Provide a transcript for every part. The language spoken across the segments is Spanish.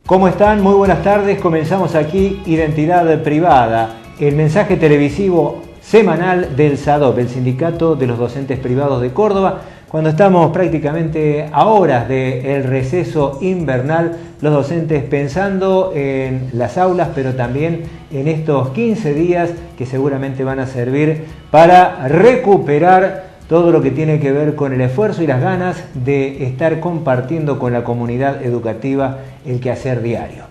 ¿Cómo están? Muy buenas tardes. Comenzamos aquí Identidad Privada, el mensaje televisivo semanal del SADOP, el Sindicato de los Docentes Privados de Córdoba. Cuando estamos prácticamente a horas del receso invernal, los docentes pensando en las aulas, pero también en estos 15 días que seguramente van a servir para recuperar todo lo que tiene que ver con el esfuerzo y las ganas de estar compartiendo con la comunidad educativa el quehacer diario.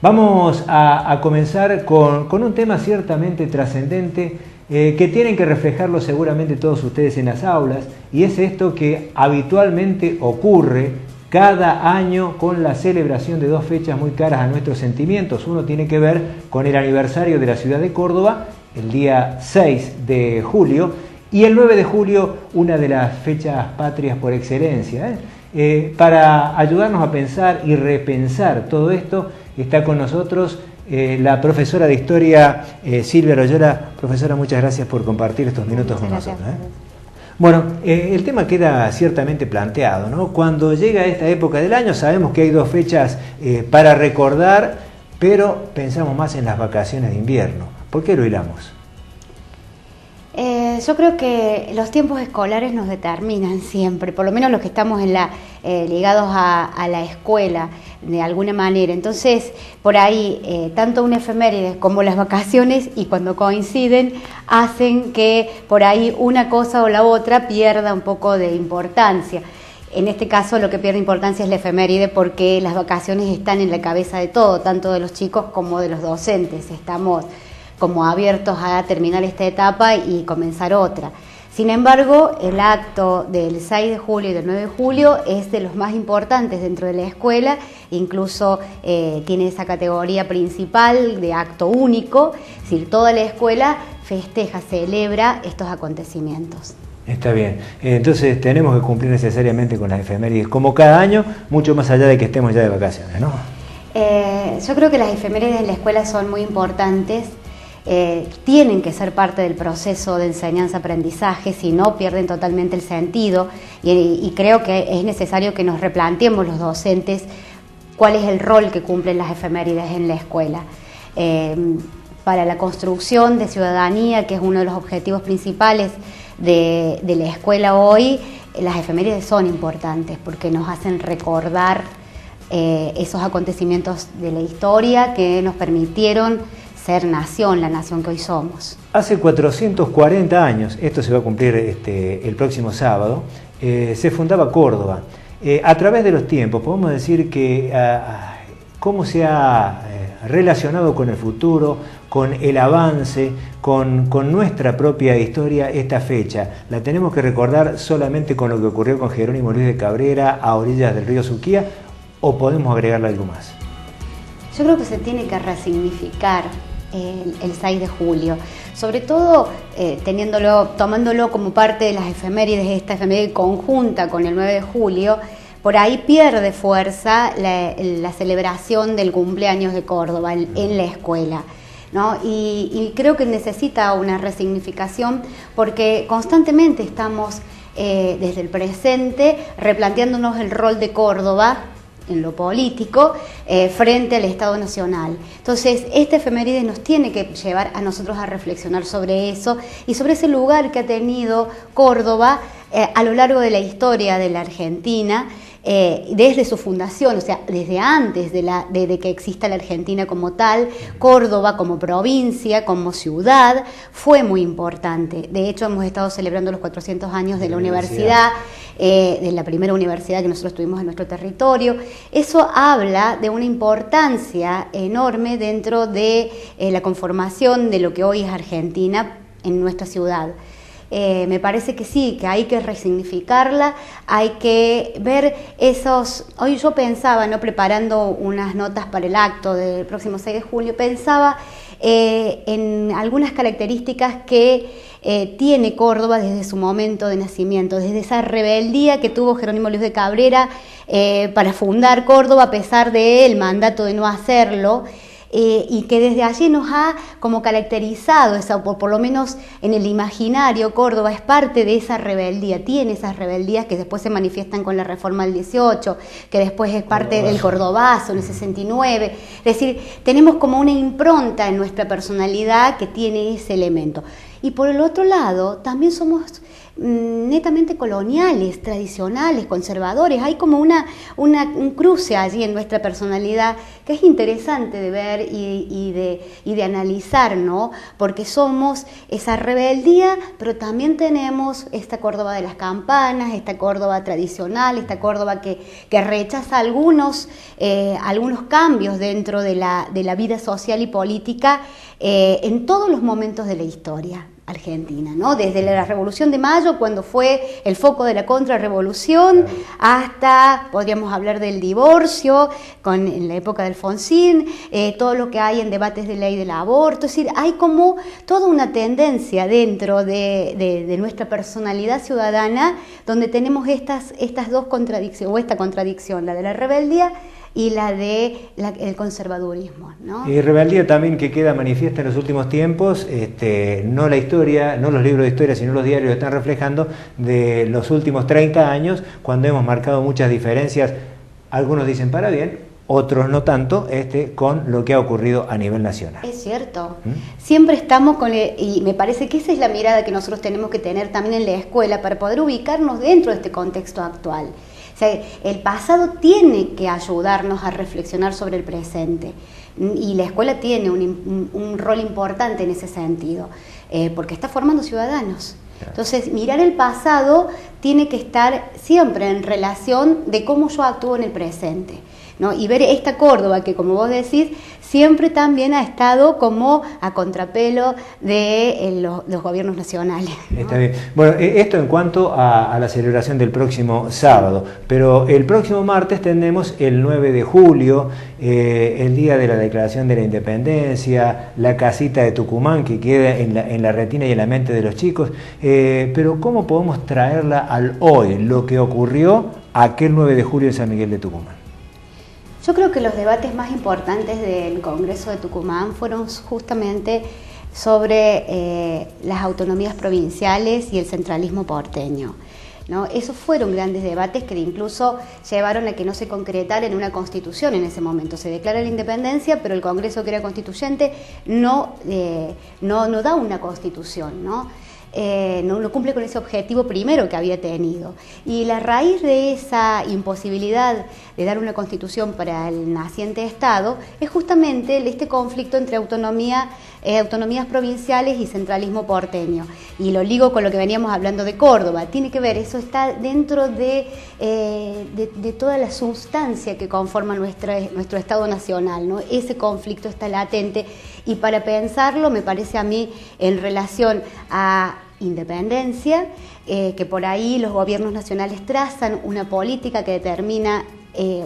Vamos a comenzar con un tema ciertamente trascendente que tienen que reflejarlo seguramente todos ustedes en las aulas, y es esto que habitualmente ocurre cada año con la celebración de dos fechas muy caras a nuestros sentimientos. Uno tiene que ver con el aniversario de la ciudad de Córdoba, el día 6 de julio, y el 9 de julio, una de las fechas patrias por excelencia. Para ayudarnos a pensar y repensar todo esto, está con nosotros la profesora de Historia, Silvia Loyola. Profesora, muchas gracias por compartir estos minutos con nosotros. Bueno, el tema queda ciertamente planteado, ¿no? Cuando llega esta época del año, sabemos que hay dos fechas para recordar, pero pensamos más en las vacaciones de invierno. ¿Por qué lo hilamos? Yo creo que los tiempos escolares nos determinan siempre, por lo menos los que estamos ligados a la escuela de alguna manera. Entonces, por ahí, tanto una efeméride como las vacaciones, y cuando coinciden, hacen que por ahí una cosa o la otra pierda un poco de importancia. En este caso, lo que pierde importancia es la efeméride, porque las vacaciones están en la cabeza de todo, tanto de los chicos como de los docentes. Estamos como abiertos a terminar esta etapa y comenzar otra. Sin embargo, el acto del 6 de julio y del 9 de julio es de los más importantes dentro de la escuela, incluso tiene esa categoría principal de acto único, es decir, toda la escuela festeja, celebra estos acontecimientos. Está bien, entonces tenemos que cumplir necesariamente con las efemérides, como cada año, mucho más allá de que estemos ya de vacaciones, ¿no? Yo creo que las efemérides en la escuela son muy importantes. Tienen que ser parte del proceso de enseñanza-aprendizaje, si no pierden totalmente el sentido, y creo que es necesario que nos replanteemos los docentes cuál es el rol que cumplen las efemérides en la escuela. Para la construcción de ciudadanía, que es uno de los objetivos principales de la escuela hoy, las efemérides son importantes porque nos hacen recordar esos acontecimientos de la historia que nos permitieron ser nación, la nación que hoy somos. Hace 440 años, esto se va a cumplir el próximo sábado, se fundaba Córdoba. A través de los tiempos, podemos decir que cómo se ha relacionado con el futuro, con el avance, con nuestra propia historia esta fecha. ¿La tenemos que recordar solamente con lo que ocurrió con Jerónimo Luis de Cabrera a orillas del río Suquía, o podemos agregarle algo más? Yo creo que se tiene que resignificar el 6 de julio, sobre todo tomándolo como parte de las efemérides, esta efeméride conjunta con el 9 de julio, por ahí pierde fuerza la celebración del cumpleaños de Córdoba en la escuela, ¿no? Y creo que necesita una resignificación porque constantemente estamos desde el presente replanteándonos el rol de Córdoba en lo político, frente al Estado Nacional. Entonces, esta efeméride nos tiene que llevar a nosotros a reflexionar sobre eso y sobre ese lugar que ha tenido Córdoba a lo largo de la historia de la Argentina, desde su fundación, o sea, desde antes de que exista la Argentina como tal. Córdoba como provincia, como ciudad, fue muy importante. De hecho, hemos estado celebrando los 400 años de la universidad, de la primera universidad que nosotros tuvimos en nuestro territorio. Eso habla de una importancia enorme dentro de la conformación de lo que hoy es Argentina en nuestra ciudad. Me parece que sí, que hay que resignificarla, hay que ver esos... Hoy yo pensaba, ¿no?, preparando unas notas para el acto del próximo 6 de julio, pensaba en algunas características que tiene Córdoba desde su momento de nacimiento, desde esa rebeldía que tuvo Jerónimo Luis de Cabrera para fundar Córdoba a pesar del mandato de no hacerlo. y que desde allí nos ha como caracterizado, por lo menos en el imaginario, Córdoba es parte de esa rebeldía, tiene esas rebeldías que después se manifiestan con la reforma del 18, que después es parte del Cordobazo en el 69, es decir, tenemos como una impronta en nuestra personalidad que tiene ese elemento. Y por el otro lado, también somos netamente coloniales, tradicionales, conservadores. Hay como un cruce allí en nuestra personalidad que es interesante de ver y de analizar, ¿no? Porque somos esa rebeldía, pero también tenemos esta Córdoba de las campanas, esta Córdoba tradicional, esta Córdoba que rechaza algunos cambios dentro de la vida social y política en todos los momentos de la historia argentina, ¿no? Desde la Revolución de Mayo, cuando fue el foco de la contrarrevolución, hasta, podríamos hablar del divorcio, en la época de Alfonsín, todo lo que hay en debates de ley del aborto, es decir, hay como toda una tendencia dentro de nuestra personalidad ciudadana, donde tenemos estas dos contradicciones, o esta contradicción, la de la rebeldía y la de el conservadurismo, ¿no? Y rebeldía también que queda manifiesta en los últimos tiempos, no la historia, no los libros de historia, sino los diarios están reflejando de los últimos 30 años, cuando hemos marcado muchas diferencias, algunos dicen para bien, otros no tanto, con lo que ha ocurrido a nivel nacional. Es cierto. Siempre estamos y me parece que esa es la mirada que nosotros tenemos que tener también en la escuela para poder ubicarnos dentro de este contexto actual. O sea, el pasado tiene que ayudarnos a reflexionar sobre el presente y la escuela tiene un rol importante en ese sentido, porque está formando ciudadanos. Entonces, mirar el pasado tiene que estar siempre en relación de cómo yo actúo en el presente, ¿no? Y ver esta Córdoba que, como vos decís, siempre también ha estado como a contrapelo de los gobiernos nacionales, ¿no? Está bien. Bueno, esto en cuanto a la celebración del próximo sábado, pero el próximo martes tenemos el 9 de julio, el día de la Declaración de la Independencia, la casita de Tucumán que queda en la retina y en la mente de los chicos, pero ¿cómo podemos traerla al hoy, lo que ocurrió aquel 9 de julio en San Miguel de Tucumán? Yo creo que los debates más importantes del Congreso de Tucumán fueron justamente sobre las autonomías provinciales y el centralismo porteño, ¿no? Esos fueron grandes debates que incluso llevaron a que no se concretara en una constitución en ese momento. Se declara la independencia, pero el Congreso, que era constituyente, no da una constitución, ¿no? No cumple con ese objetivo primero que había tenido. Y la raíz de esa imposibilidad de dar una constitución para el naciente Estado es justamente este conflicto entre autonomías provinciales y centralismo porteño. Y lo ligo con lo que veníamos hablando de Córdoba. Tiene que ver, eso está dentro de toda la sustancia que conforma nuestro Estado nacional, ¿no? Ese conflicto está latente, y para pensarlo, me parece a mí, en relación a independencia, que por ahí los gobiernos nacionales trazan una política que determina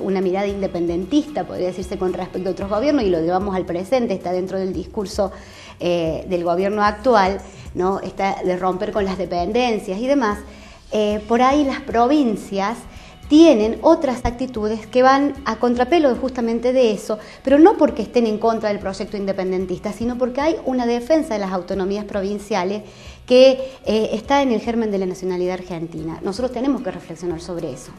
una mirada independentista, podría decirse, con respecto a otros gobiernos, y lo llevamos al presente, está dentro del discurso del gobierno actual, ¿no? Está de romper con las dependencias y demás. Por ahí las provincias tienen otras actitudes que van a contrapelo justamente de eso, pero no porque estén en contra del proyecto independentista, sino porque hay una defensa de las autonomías provinciales que está en el germen de la nacionalidad argentina. Nosotros tenemos que reflexionar sobre eso.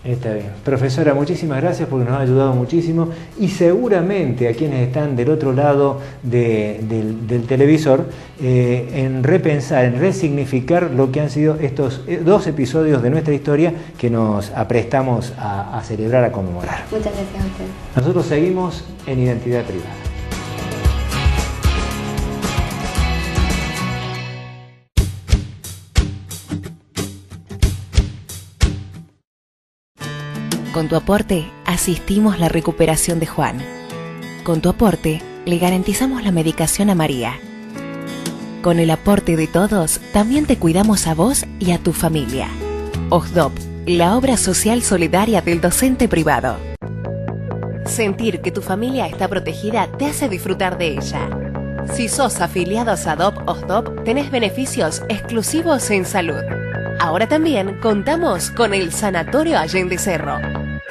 Está bien. Profesora, muchísimas gracias porque nos ha ayudado muchísimo, y seguramente a quienes están del otro lado del televisor en repensar, en resignificar lo que han sido estos 2 episodios de nuestra historia que nos aprestamos a celebrar, a conmemorar. Muchas gracias a ustedes. Nosotros seguimos en Identidad Privada. Con tu aporte, asistimos la recuperación de Juan. Con tu aporte, le garantizamos la medicación a María. Con el aporte de todos, también te cuidamos a vos y a tu familia. OSDOP, la obra social solidaria del docente privado. Sentir que tu familia está protegida te hace disfrutar de ella. Si sos afiliado a SADOP OSDOP, tenés beneficios exclusivos en salud. Ahora también contamos con el Sanatorio Allende Cerro.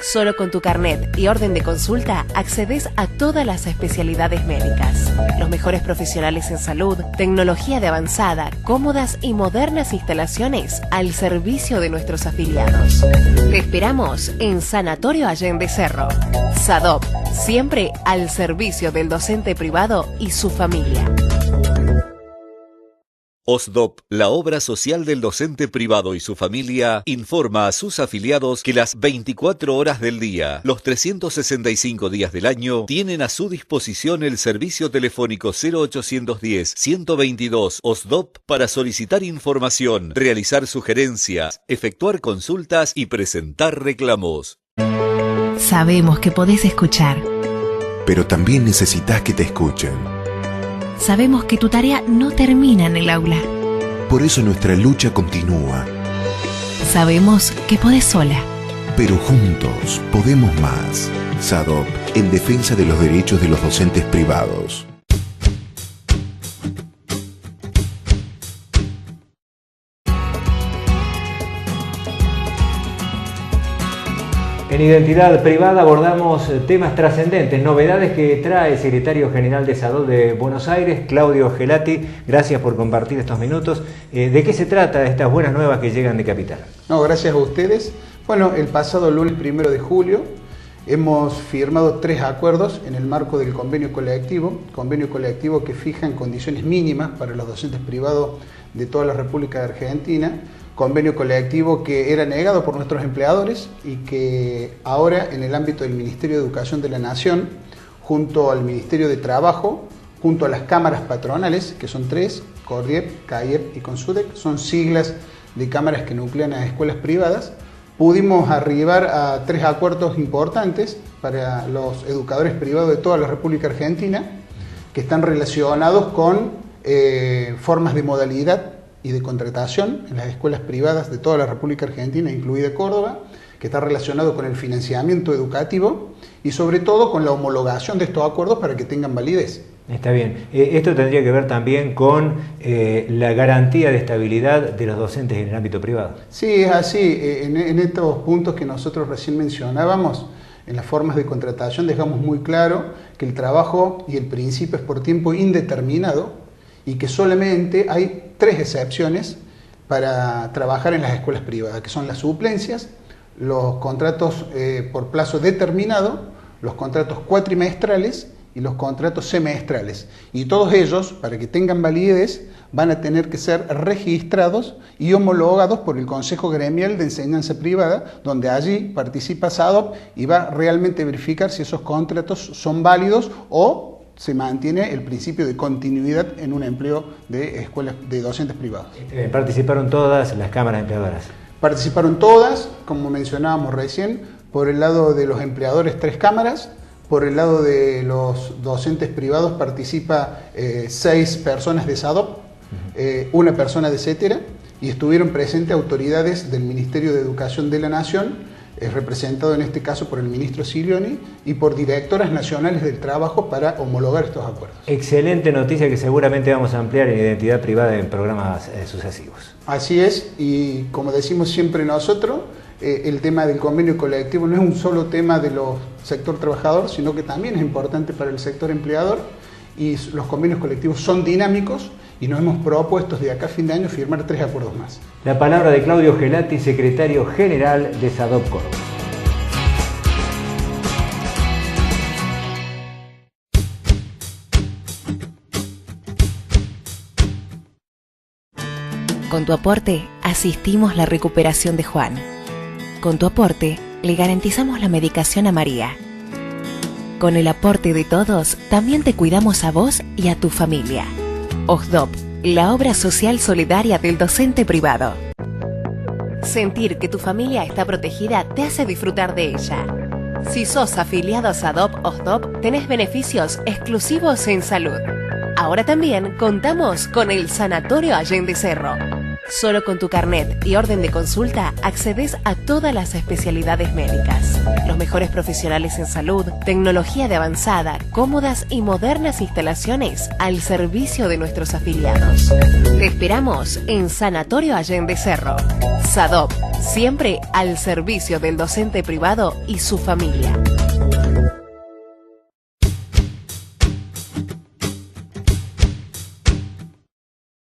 Solo con tu carnet y orden de consulta accedes a todas las especialidades médicas. Los mejores profesionales en salud, tecnología de avanzada, cómodas y modernas instalaciones al servicio de nuestros afiliados. Te esperamos en Sanatorio Allende Cerro. SADOP, siempre al servicio del docente privado y su familia. OSDOP, la obra social del docente privado y su familia, informa a sus afiliados que las 24 horas del día, los 365 días del año, tienen a su disposición el servicio telefónico 0810-122 OSDOP para solicitar información, realizar sugerencias, efectuar consultas y presentar reclamos. Sabemos que podés escuchar, pero también necesitas que te escuchen. Sabemos que tu tarea no termina en el aula. Por eso nuestra lucha continúa. Sabemos que podés sola. Pero juntos podemos más. SADOP, en defensa de los derechos de los docentes privados. En Identidad Privada abordamos temas trascendentes, novedades que trae el secretario general de SADOP de Buenos Aires, Claudio Gelati. Gracias por compartir estos minutos. ¿De qué se trata estas buenas nuevas que llegan de Capital? No, gracias a ustedes. Bueno, el pasado lunes 1 de julio hemos firmado 3 acuerdos en el marco del convenio colectivo que fijan condiciones mínimas para los docentes privados de toda la República de Argentina. Convenio colectivo que era negado por nuestros empleadores y que ahora en el ámbito del Ministerio de Educación de la Nación, junto al Ministerio de Trabajo, junto a las cámaras patronales, que son 3, CORDIEP, CAIEP y CONSUDEC, son siglas de cámaras que nuclean a escuelas privadas, pudimos arribar a 3 acuerdos importantes para los educadores privados de toda la República Argentina, que están relacionados con formas de modalidad y de contratación en las escuelas privadas de toda la República Argentina, incluida Córdoba, que está relacionado con el financiamiento educativo y sobre todo con la homologación de estos acuerdos para que tengan validez. Está bien. Esto tendría que ver también con la garantía de estabilidad de los docentes en el ámbito privado. Sí, es así. En estos puntos que nosotros recién mencionábamos, en las formas de contratación dejamos muy claro que el trabajo y el principio es por tiempo indeterminado y que solamente hay 3 excepciones para trabajar en las escuelas privadas, que son las suplencias, los contratos por plazo determinado, los contratos cuatrimestrales y los contratos semestrales. Y todos ellos, para que tengan validez, van a tener que ser registrados y homologados por el Consejo Gremial de Enseñanza Privada, donde allí participa SADOP y va a realmente verificar si esos contratos son válidos o se mantiene el principio de continuidad en un empleo de escuelas de docentes privados. Participaron todas las cámaras empleadoras. Participaron todas, como mencionábamos recién, por el lado de los empleadores 3 cámaras, por el lado de los docentes privados participa 6 personas de SADOP, 1 persona de CETERA, y estuvieron presentes autoridades del Ministerio de Educación de la Nación, representado en este caso por el ministro Silioni y por directoras nacionales del trabajo para homologar estos acuerdos. Excelente noticia que seguramente vamos a ampliar en Identidad Privada en programas sucesivos. Así es, y como decimos siempre nosotros, el tema del convenio colectivo no es un solo tema del sector trabajador, sino que también es importante para el sector empleador, y los convenios colectivos son dinámicos y nos hemos propuesto de acá a fin de año firmar 3 acuerdos más. La palabra de Claudio Gelati, secretario general de SADOP Córdoba. Con tu aporte, asistimos la recuperación de Juan. Con tu aporte, le garantizamos la medicación a María. Con el aporte de todos, también te cuidamos a vos y a tu familia. OSDOP, la obra social solidaria del docente privado. Sentir que tu familia está protegida te hace disfrutar de ella. Si sos afiliado a SADOP OSDOP, tenés beneficios exclusivos en salud. Ahora también contamos con el Sanatorio Allende Cerro. Solo con tu carnet y orden de consulta accedes a todas las especialidades médicas. Los mejores profesionales en salud, tecnología de avanzada, cómodas y modernas instalaciones al servicio de nuestros afiliados. Te esperamos en Sanatorio Allende Cerro. SADOP, siempre al servicio del docente privado y su familia.